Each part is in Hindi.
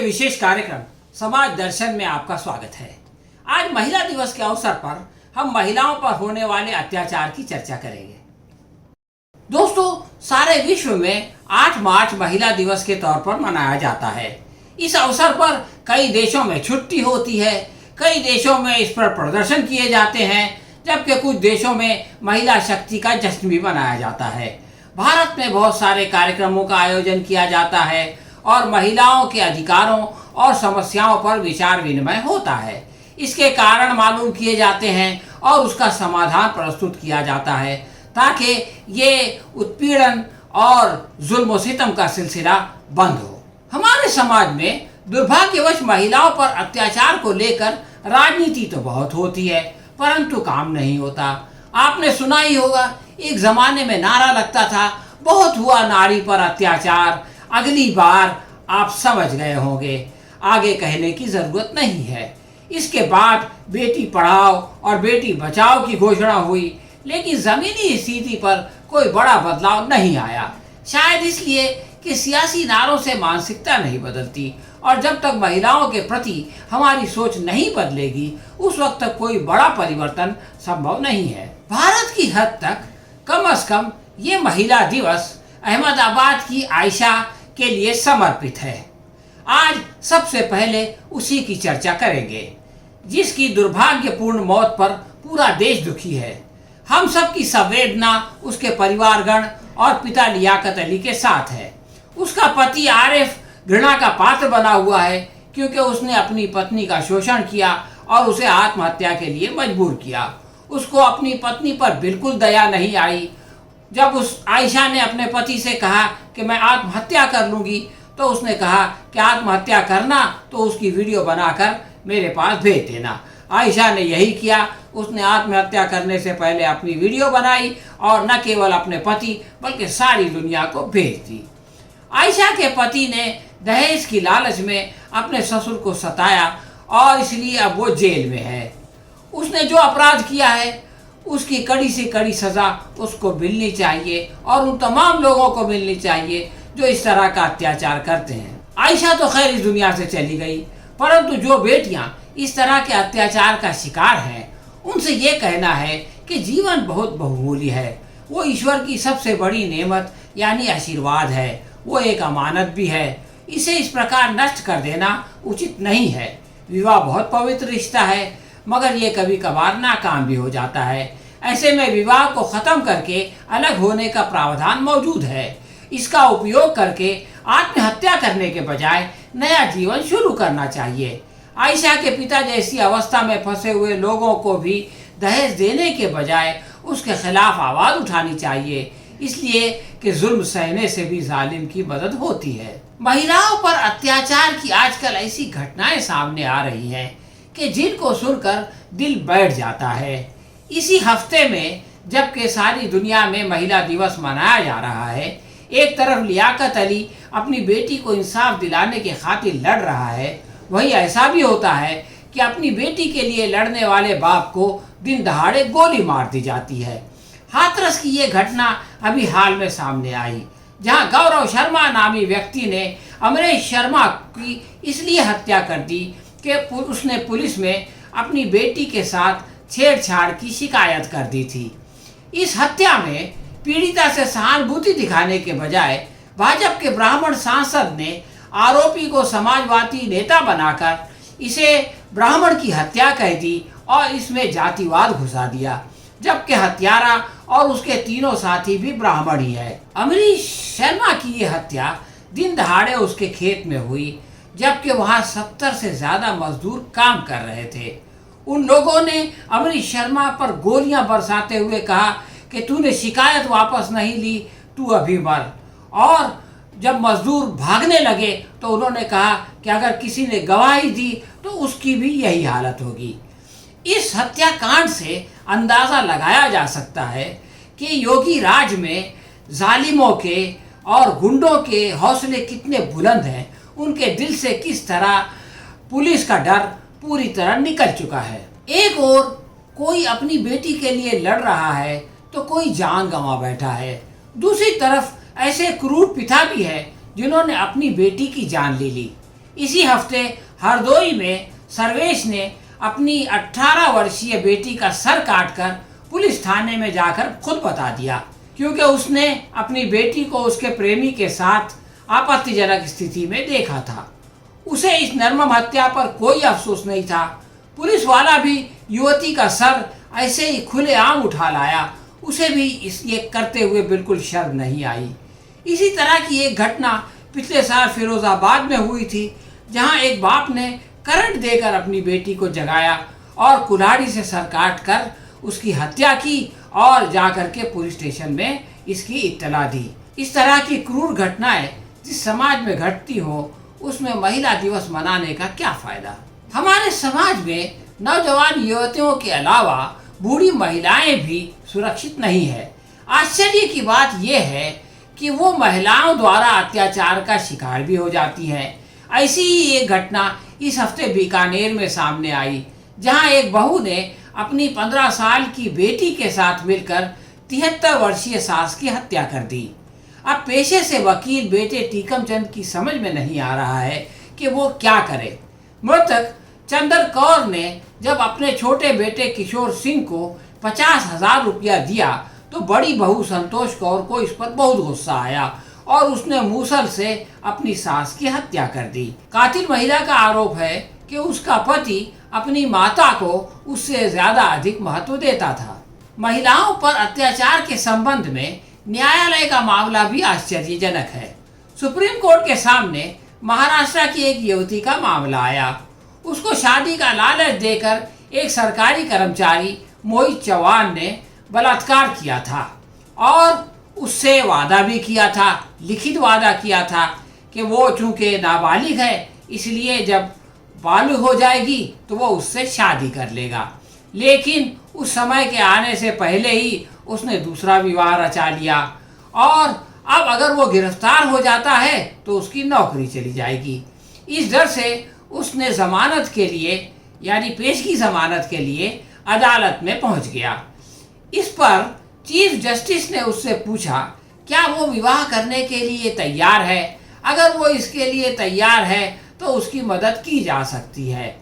के विशेष कार्यक्रम समाज दर्शन में आपका स्वागत है। आज महिला दिवस के अवसर पर हम महिलाओं पर होने वाले अत्याचार की चर्चा करेंगे। दोस्तों, सारे विश्व में 8 मार्च महिला दिवस के तौर पर मनाया जाता है। इस अवसर पर कई देशों में छुट्टी होती है, कई देशों में इस पर प्रदर्शन किए जाते हैं, जबकि कुछ देशों में महिला शक्ति का जश्न भी मनाया जाता है। भारत में बहुत सारे कार्यक्रमों का आयोजन किया जाता है और महिलाओं के अधिकारों और समस्याओं पर विचार विनिमय होता है। इसके कारण मालूम किए जाते हैं और उसका समाधान प्रस्तुत किया जाता है ताकि ये उत्पीड़न और जुल्म सितम का सिलसिला बंद हो। हमारे समाज में दुर्भाग्यवश महिलाओं पर अत्याचार को लेकर राजनीति तो बहुत होती है, परंतु काम नहीं होता। आपने सुना ही होगा, एक जमाने में नारा लगता था, बहुत हुआ नारी पर अत्याचार, अगली बार आप समझ गए होंगे, आगे कहने की जरूरत नहीं है। इसके बाद बेटी पढ़ाओ और बेटी बचाओ की घोषणा हुई, लेकिन जमीनी स्थिति पर कोई बड़ा बदलाव नहीं आया। शायद इसलिए कि सियासी नारों से मानसिकता नहीं बदलती और जब तक महिलाओं के प्रति हमारी सोच नहीं बदलेगी उस वक्त तक कोई बड़ा परिवर्तन संभव नहीं है। भारत की हद तक कम से कम ये महिला दिवस अहमदाबाद की आयशा के लिए समर्पित है। आज सबसे पहले उसी की चर्चा करेंगे, जिसकी दुर्भाग्यपूर्ण मौत पर पूरा देश दुखी है। हम सब की संवेदना उसके परिवारगण और पिता लियाकत अली के साथ है। उसका पति आरिफ घृणा का पात्र बना हुआ है क्योंकि उसने अपनी पत्नी का शोषण किया और उसे आत्महत्या के लिए मजबूर किया। उसको अपनी पत्नी पर बिल्कुल दया नहीं आई। जब उस आयशा ने अपने पति से कहा कि मैं आत्महत्या कर लूँगी, तो उसने कहा कि आत्महत्या करना तो उसकी वीडियो बनाकर मेरे पास भेज देना। आयशा ने यही किया। उसने आत्महत्या करने से पहले अपनी वीडियो बनाई और न केवल अपने पति बल्कि सारी दुनिया को भेज दी। आयशा के पति ने दहेज की लालच में अपने ससुर को सताया और इसलिए अब वो जेल में है। उसने जो अपराध किया है उसकी कड़ी से कड़ी सज़ा उसको मिलनी चाहिए और उन तमाम लोगों को मिलनी चाहिए जो इस तरह का अत्याचार करते हैं। आयशा तो खैर इस दुनिया से चली गई, परंतु जो बेटियां इस तरह के अत्याचार का शिकार हैं उनसे ये कहना है कि जीवन बहुत बहुमूल्य है। वो ईश्वर की सबसे बड़ी नेमत यानी आशीर्वाद है, वो एक अमानत भी है। इसे इस प्रकार नष्ट कर देना उचित नहीं है। विवाह बहुत पवित्र रिश्ता है, मगर ये कभी कभार नाकाम भी हो जाता है। ऐसे में विवाह को ख़त्म करके अलग होने का प्रावधान मौजूद है। इसका उपयोग करके आत्महत्या करने के बजाय नया जीवन शुरू करना चाहिए। आयशा के पिता जैसी अवस्था में फंसे हुए लोगों को भी दहेज देने के बजाय उसके खिलाफ आवाज़ उठानी चाहिए, इसलिए कि जुल्म सहने से भी जालिम की मदद होती है। महिलाओं पर अत्याचार की आजकल ऐसी घटनाएं सामने आ रही हैं कि जिनको सुनकर दिल बैठ जाता है। इसी हफ्ते में जबकि सारी दुनिया में महिला दिवस मनाया जा रहा है, एक तरफ लियाकत अली अपनी बेटी को इंसाफ दिलाने के खातिर लड़ रहा है, वहीं ऐसा भी होता है कि अपनी बेटी के लिए लड़ने वाले बाप को दिन दहाड़े गोली मार दी जाती है। हाथरस की ये घटना अभी हाल में सामने आई, जहां गौरव शर्मा नामी व्यक्ति ने अमरेश शर्मा की इसलिए हत्या कर दी कि उसने पुलिस में अपनी बेटी के साथ छेड़छाड़ की शिकायत कर दी थी। इस हत्या में पीड़िता से सहानुभूति दिखाने के बजाय भाजपा के ब्राह्मण सांसद ने आरोपी को समाजवादी नेता बनाकर इसे ब्राह्मण की हत्या कह दी और इसमें जातिवाद घुसा दिया, जबकि हत्यारा और उसके तीनों साथी भी ब्राह्मण ही है। अमरीश शर्मा की ये हत्या दिन दहाड़े उसके खेत में हुई, जबकि वहाँ 70 से ज़्यादा मजदूर काम कर रहे थे। उन लोगों ने अमरीश शर्मा पर गोलियां बरसाते हुए कहा कि तूने शिकायत वापस नहीं ली, तू अभी मर। और जब मजदूर भागने लगे तो उन्होंने कहा कि अगर किसी ने गवाही दी तो उसकी भी यही हालत होगी। इस हत्याकांड से अंदाज़ा लगाया जा सकता है कि योगी राज में जालिमों के और गुंडों के हौसले कितने बुलंद हैं, उनके दिल से किस तरह पुलिस का डर पूरी तरह निकल चुका है। एक ओर कोई अपनी बेटी के लिए लड़ रहा है तो कोई जान गंवा बैठा है, दूसरी तरफ ऐसे क्रूर पिता भी है जिन्होंने अपनी बेटी की जान ले ली। इसी हफ्ते हरदोई में सर्वेश ने अपनी 18 वर्षीय बेटी का सर काटकर पुलिस थाने में जाकर खुद बता दिया, क्योंकि उसने अपनी बेटी को उसके प्रेमी के साथ आपत्तिजनक स्थिति में देखा था। उसे इस नर्मम हत्या पर कोई अफसोस नहीं था। पुलिस वाला भी युवती का सर ऐसे ही खुलेआम उठा लाया, उसे भी ये करते हुए बिल्कुल शर्म नहीं आई। इसी तरह की एक घटना पिछले साल फिरोजाबाद में हुई थी, जहां एक बाप ने करंट देकर अपनी बेटी को जगाया और कुल्हाड़ी से सर काट कर उसकी हत्या की और जाकर के पुलिस स्टेशन में इसकी इत्तला दी। इस तरह की क्रूर घटनाएं जिस समाज में घटती हो, उसमें महिला दिवस मनाने का क्या फायदा। हमारे समाज में नौजवान युवतियों के अलावा बूढ़ी महिलाएं भी सुरक्षित नहीं है। आश्चर्य की बात यह है कि वो महिलाओं द्वारा अत्याचार का शिकार भी हो जाती हैं। ऐसी ही एक घटना इस हफ्ते बीकानेर में सामने आई, जहां एक बहू ने अपनी 15 साल की बेटी के साथ मिलकर 73 वर्षीय सास की हत्या कर दी। अब पेशे से वकील बेटे टीकम चंद की समझ में नहीं आ रहा है कि वो क्या करे। मृतक चंदर कौर ने जब अपने छोटे बेटे किशोर सिंह को 50,000 रुपया दिया तो बड़ी बहू संतोष कौर को इस पर बहुत गुस्सा आया और उसने मूसल से अपनी सास की हत्या कर दी। कातिल महिला का आरोप है कि उसका पति अपनी माता को उससे ज्यादा अधिक महत्व देता था। महिलाओं पर अत्याचार के संबंध में न्यायालय का मामला भी आश्चर्यजनक है। सुप्रीम कोर्ट के सामने महाराष्ट्र की एक युवती का मामला आया। उसको शादी का लालच देकर एक सरकारी कर्मचारी मोहित चौहान ने बलात्कार किया था और उससे वादा भी किया था, लिखित वादा किया था कि वो चूंकि नाबालिग है इसलिए जब बालिग हो जाएगी तो वो उससे शादी कर लेगा। लेकिन उस समय के आने से पहले ही उसने दूसरा विवाह रचा लिया और अब अगर वो गिरफ्तार हो जाता है तो उसकी नौकरी चली जाएगी। इस डर से उसने जमानत के लिए यानी पेशगी जमानत के लिए अदालत में पहुंच गया। इस पर चीफ जस्टिस ने उससे पूछा क्या वो विवाह करने के लिए तैयार है। अगर वो इसके लिए तैयार है तो उसकी मदद की जा सकती है।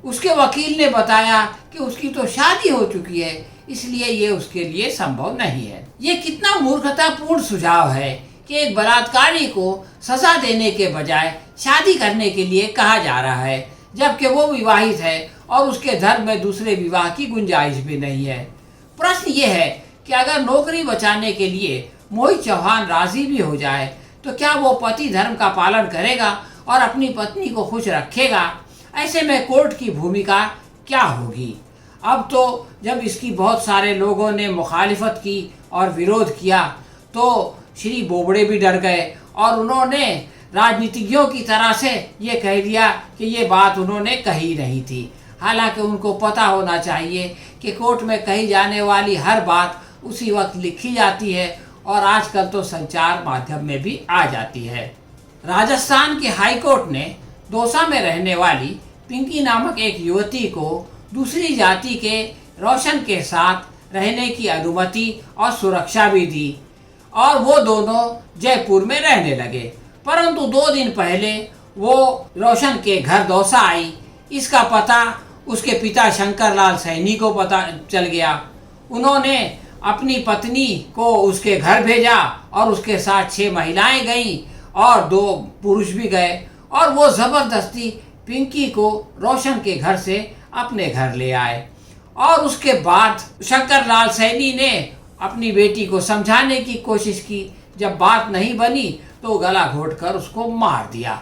उसके वकील ने बताया कि उसकी तो शादी हो चुकी है, इसलिए ये उसके लिए संभव नहीं है। ये कितना मूर्खतापूर्ण सुझाव है कि एक बलात्कारी को सजा देने के बजाय शादी करने के लिए कहा जा रहा है, जबकि वो विवाहित है और उसके धर्म में दूसरे विवाह की गुंजाइश भी नहीं है। प्रश्न ये है कि अगर नौकरी बचाने के लिए मोहित चौहान राजी भी हो जाए तो क्या वो पति धर्म का पालन करेगा और अपनी पत्नी को खुश रखेगा। ऐसे में कोर्ट की भूमिका क्या होगी। अब तो जब इसकी बहुत सारे लोगों ने मुखालिफत की और विरोध किया तो श्री बोबड़े भी डर गए और उन्होंने राजनीतिज्ञों की तरह से ये कह दिया कि ये बात उन्होंने कही नहीं थी। हालांकि उनको पता होना चाहिए कि कोर्ट में कही जाने वाली हर बात उसी वक्त लिखी जाती है और आजकल तो संचार माध्यम में भी आ जाती है। राजस्थान के हाई कोर्ट ने दौसा में रहने वाली पिंकी नामक एक युवती को दूसरी जाति के रोशन के साथ रहने की अनुमति और सुरक्षा भी दी और वो दोनों जयपुर में रहने लगे। परंतु 2 दिन पहले वो रोशन के घर दौसा आई। इसका पता उसके पिता शंकर लाल सैनी को पता चल गया। उन्होंने अपनी पत्नी को उसके घर भेजा और उसके साथ 6 महिलाएं गईं और 2 पुरुष भी गए और वो जबरदस्ती पिंकी को रोशन के घर से अपने घर ले आए। और उसके बाद शंकर लाल सैनी ने अपनी बेटी को समझाने की कोशिश की। जब बात नहीं बनी तो गला घोंटकर उसको मार दिया।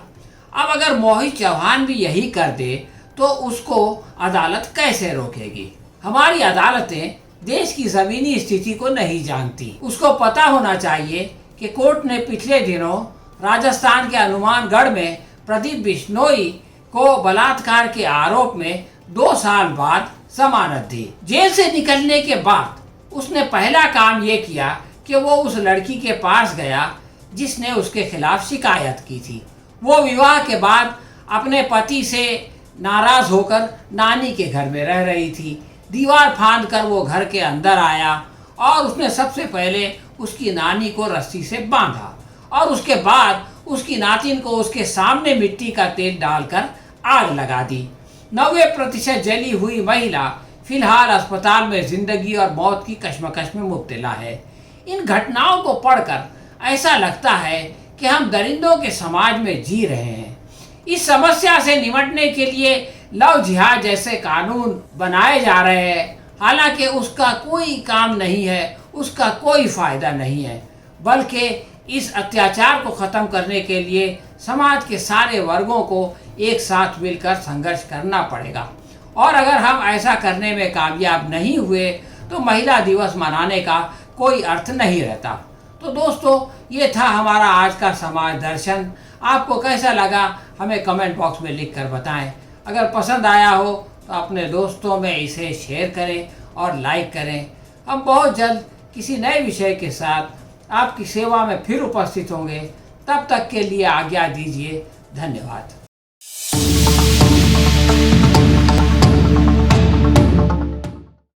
अब अगर मोहित चौहान भी यही कर दे तो उसको अदालत कैसे रोकेगी। हमारी अदालतें देश की जमीनी स्थिति को नहीं जानती। उसको पता होना चाहिए कि कोर्ट ने पिछले दिनों राजस्थान के हनुमानगढ़ में प्रदीप बिश्नोई को बलात्कार के आरोप में 2 साल बाद जमानत दी। जेल से निकलने के बाद उसने पहला काम ये किया कि वो उस लड़की के पास गया जिसने उसके खिलाफ शिकायत की थी। वो विवाह के बाद अपने पति से नाराज होकर नानी के घर में रह रही थी। दीवार फांद कर वो घर के अंदर आया और उसने सबसे पहले उसकी नानी को रस्सी से बांधा और उसके बाद उसकी नातिन को उसके सामने मिट्टी का तेल डालकर आग लगा दी। 90% जली हुई महिला फिलहाल अस्पताल में जिंदगी और मौत की कश्मकश में मुब्तला है। इन घटनाओं को पढ़कर ऐसा लगता है कि हम दरिंदों के समाज में जी रहे हैं। इस समस्या से निपटने के लिए लव जिहाद जैसे कानून बनाए जा रहे हैं, हालांकि उसका कोई काम नहीं है, उसका कोई फायदा नहीं है, बल्कि इस अत्याचार को ख़त्म करने के लिए समाज के सारे वर्गों को एक साथ मिलकर संघर्ष करना पड़ेगा। और अगर हम ऐसा करने में कामयाब नहीं हुए तो महिला दिवस मनाने का कोई अर्थ नहीं रहता। तो दोस्तों, ये था हमारा आज का समाज दर्शन। आपको कैसा लगा हमें कमेंट बॉक्स में लिख कर बताएं। अगर पसंद आया हो तो अपने दोस्तों में इसे शेयर करें और लाइक करें। हम बहुत जल्द किसी नए विषय के साथ आपकी सेवा में फिर उपस्थित होंगे। तब तक के लिए आज्ञा दीजिए। धन्यवाद।